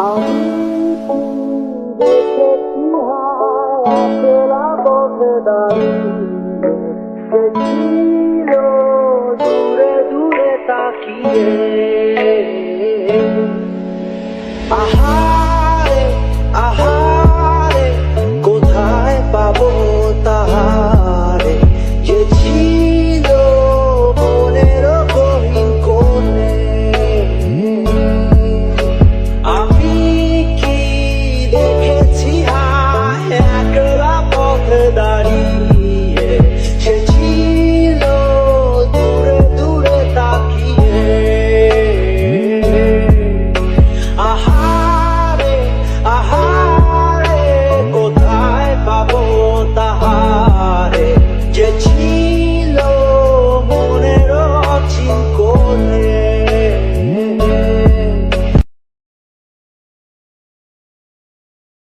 আমি দেখেছি হায় একলা পথে দাঁড়িয়ে, সে ছিল দূরে দূরে তাকিয়ে। আহা